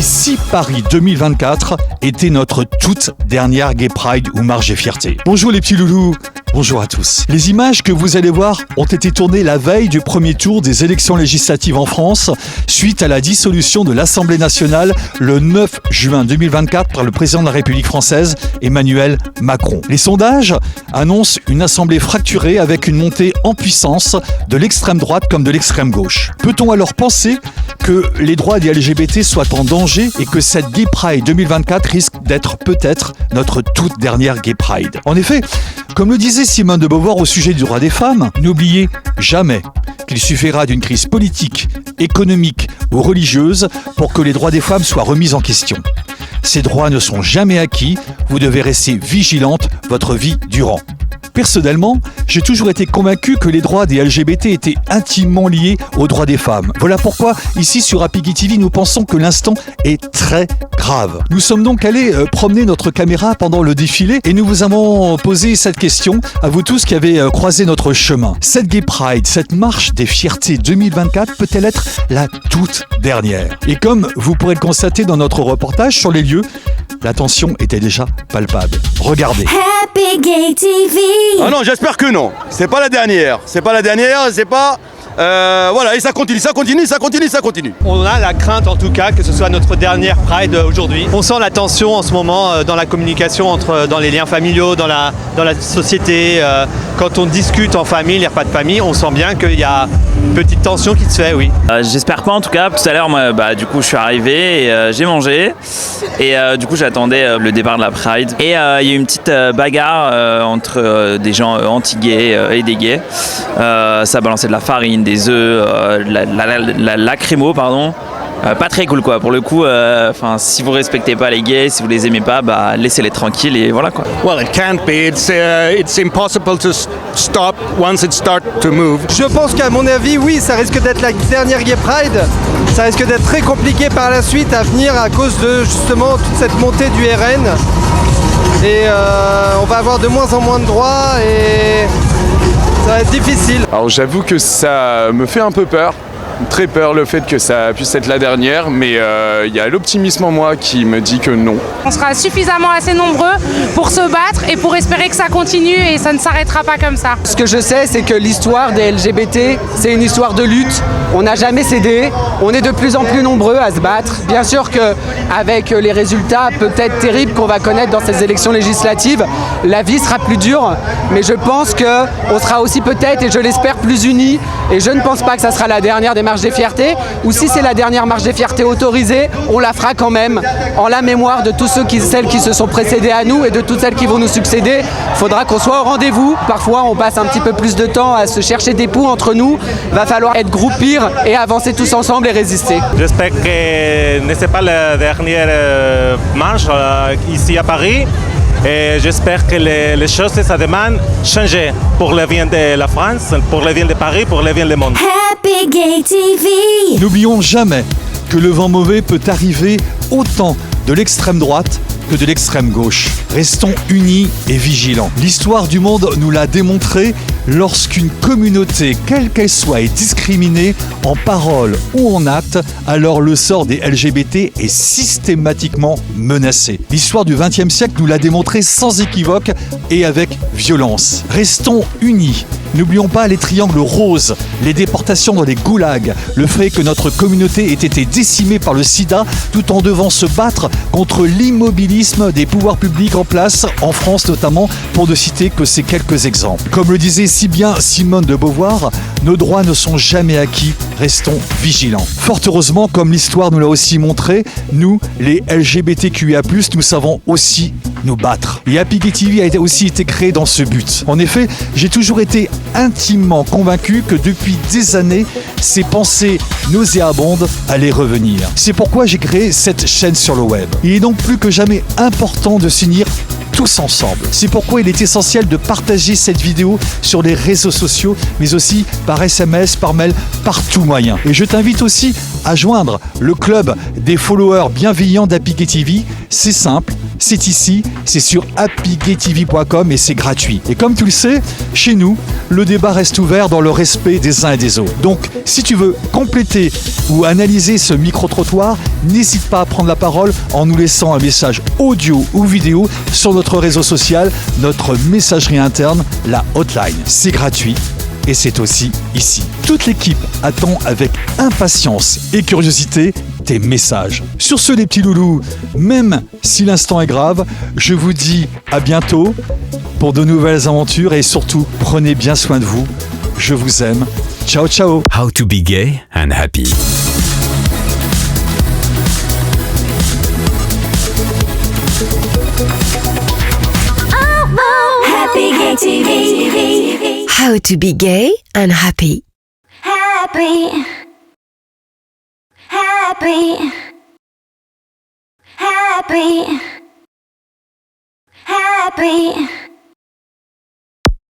Et si Paris 2024 était notre toute dernière Gay Pride ou marche des fiertés? Bonjour les petits loulous, bonjour à tous. Les images que vous allez voir ont été tournées la veille du premier tour des élections législatives en France, suite à la dissolution de l'Assemblée nationale le 9 juin 2024 par le président de la République française, Emmanuel Macron. Les sondages annoncent une assemblée fracturée avec une montée en puissance de l'extrême droite comme de l'extrême gauche. Peut-on alors penser que les droits des LGBT soient en danger et que cette Gay Pride 2024 risque d'être peut-être notre toute dernière Gay Pride? En effet, comme le disait Simone de Beauvoir au sujet du droit des femmes, n'oubliez jamais qu'il suffira d'une crise politique, économique ou religieuse pour que les droits des femmes soient remis en question. Ces droits ne sont jamais acquis, vous devez rester vigilante votre vie durant. Personnellement, j'ai toujours été convaincu que les droits des LGBT étaient intimement liés aux droits des femmes. Voilà pourquoi, ici sur Happy Gay TV, nous pensons que l'instant est très grave. Nous sommes donc allés promener notre caméra pendant le défilé et nous vous avons posé cette question à vous tous qui avez croisé notre chemin. Cette Gay Pride, cette marche des fiertés 2024 peut-elle être la toute dernière? Et comme vous pourrez le constater dans notre reportage sur les lieux, la tension était déjà palpable. Regardez. Happy Gay TV. Ah non, j'espère que non. C'est pas la dernière. C'est pas la dernière, c'est pas... voilà, et ça continue. On a la crainte en tout cas que ce soit notre dernière Pride aujourd'hui. On sent la tension en ce moment dans la communication, dans les liens familiaux, dans la société. Quand on discute en famille, les repas de famille, on sent bien qu'il y a une petite tension qui se fait, oui. J'espère pas en tout cas. Tout à l'heure, moi, du coup, je suis arrivé et j'ai mangé. Et du coup, j'attendais le départ de la Pride. Et il y a eu une petite bagarre entre des gens anti-gays et des gays. Ça balançait de la farine, des œufs, la lacrymo, pardon. Pas très cool quoi, pour le coup, si vous respectez pas les gays, si vous les aimez pas, laissez-les tranquilles et voilà quoi. Well, it can't be. It's impossible to stop once it starts to move. Je pense qu'à mon avis, oui, ça risque d'être la dernière Gay Pride. Ça risque d'être très compliqué par la suite à venir à cause de justement toute cette montée du RN. Et on va avoir de moins en moins de droits et ça va être difficile. Alors j'avoue que ça me fait un peu peur. Très peur le fait que ça puisse être la dernière, mais il y a l'optimisme en moi qui me dit que non. On sera suffisamment assez nombreux pour se battre et pour espérer que ça continue et ça ne s'arrêtera pas comme ça. Ce que je sais, c'est que l'histoire des LGBT, c'est une histoire de lutte. On n'a jamais cédé, on est de plus en plus nombreux à se battre. Bien sûr qu'avec les résultats peut-être terribles qu'on va connaître dans ces élections législatives, la vie sera plus dure, mais je pense qu'on sera aussi peut-être, et je l'espère, plus unis. Et je ne pense pas que ça sera la dernière des marches des fiertés, ou si c'est la dernière marche des fiertés autorisée, on la fera quand même en la mémoire de tous celles qui se sont précédés à nous et de toutes celles qui vont nous succéder. Il faudra qu'on soit au rendez-vous. Parfois on passe un petit peu plus de temps à se chercher des poux entre nous. Va falloir être groupir et avancer tous ensemble et résister. J'espère que ce n'est pas la dernière marche ici à Paris. Et j'espère que les choses, ça demande changer pour le bien de la France, pour le bien de Paris, pour le bien du monde. Happy Gay TV. N'oublions jamais que le vent mauvais peut arriver autant de l'extrême droite que de l'extrême gauche. Restons unis et vigilants. L'histoire du monde nous l'a démontré, lorsqu'une communauté, quelle qu'elle soit, est discriminée en parole ou en acte, alors le sort des LGBT est systématiquement menacé. L'histoire du XXe siècle nous l'a démontré sans équivoque et avec violence. Restons unis. N'oublions pas les triangles roses, les déportations dans les goulags, le fait que notre communauté ait été décimée par le sida tout en devant se battre contre l'immobilisme des pouvoirs publics en place, en France notamment, pour ne citer que ces quelques exemples. Comme le disait si bien Simone de Beauvoir, nos droits ne sont jamais acquis, restons vigilants. Fort heureusement, comme l'histoire nous l'a aussi montré, nous, les LGBTQIA+, nous savons aussi nous battre. Et Happy Gay TV a aussi été créé dans ce but. En effet, j'ai toujours été intimement convaincu que depuis des années, ces pensées nauséabondes allaient revenir. C'est pourquoi j'ai créé cette chaîne sur le web. Il est donc plus que jamais important de s'unir tous ensemble. C'est pourquoi il est essentiel de partager cette vidéo sur les réseaux sociaux, mais aussi par SMS, par mail, par tout moyen. Et je t'invite aussi à joindre le club des followers bienveillants d'Happy Gay TV. C'est simple, c'est ici, c'est sur happygaytv.com et c'est gratuit. Et comme tu le sais, chez nous, le débat reste ouvert dans le respect des uns et des autres. Donc, si tu veux compléter ou analyser ce micro-trottoir, n'hésite pas à prendre la parole en nous laissant un message audio ou vidéo sur notre réseau social, notre messagerie interne, la hotline. C'est gratuit. Et c'est aussi ici. Toute l'équipe attend avec impatience et curiosité tes messages. Sur ce, les petits loulous, même si l'instant est grave, je vous dis à bientôt pour de nouvelles aventures et surtout, prenez bien soin de vous. Je vous aime. Ciao, ciao. How to be gay and happy. Happy Gay TV. How to be gay and happy. Happy. Happy. Happy. Happy.